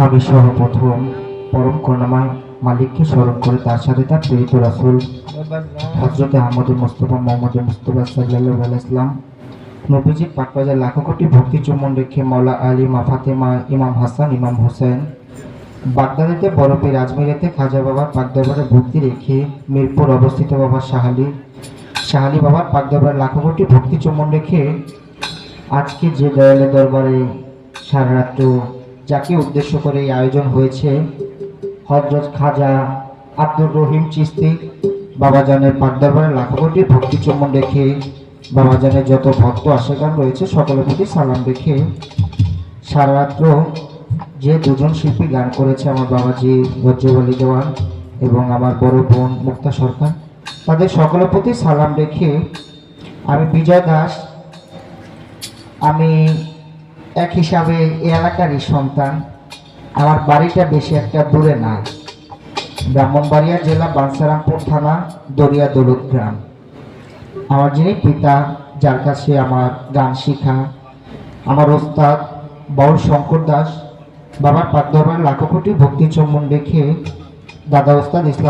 আমি সর্বপ্রথম পরম করুণাময় মালিককে স্মরণ করে তার সাথে তার প্রেরিত রাসূল হযরত আহমদ মুস্তফা মোহাম্মদ মুস্তফা সাল্লাল্লাহু আলাইহি ওয়াসাল্লাম নবীজির পাক পায়ে লাখো কোটি ভক্তি চুম্বন রেখে মাওলা আলী মা ফাতেমা ইমাম হাসান ইমাম হোসেন বাগদাদেতে বড় পীর আজমিরেতে খাজা বাবার পাক দরবারে ভক্তি রেখে মিরপুর অবস্থিত বাবা শাহালি বাবার পাক দরবারে লাখো কোটি ভক্তি চুম্বন রেখে আজকে যে দয়ালের দরবারে সারা রাত্র যাকে উদ্দেশ্য করে এই আয়োজন হয়েছে হযরত খাজা আব্দুর রহিম চিশতি বাবাজানের পাক দরবারে লাখো কোটি ভক্তি চুম্বন রেখে বাবাজানের যত ভক্ত আশেকান রয়েছে সকলের প্রতি সালাম রেখে সারা রাত্র যে দুজন শিল্পী গান করেছে আমার বাবাজি রজ্জুবলী দেওয়ান এবং আমার বড় বোন মুক্তা সরকার তাদের সকলের প্রতি সালাম রেখে আমি বিজয় দাস আমি এক হিসাবে এই এলাকারই সন্তান। আমার বাড়িটা বেশি একটা দূরে না, ব্রাহ্মণবাড়িয়া জেলা বাঞ্ছারামপুর থানা দরিয়া দৌলত গ্রাম। আমার যিনি পিতা, যার কাছে আমার গান শিখা, আমার ওস্তাদ বাউল শঙ্কর দাস, বাবার পাক দরবারে লাখো কোটি ভক্তি চুম্বন রেখে দাদা ওস্তাদ ইসলাম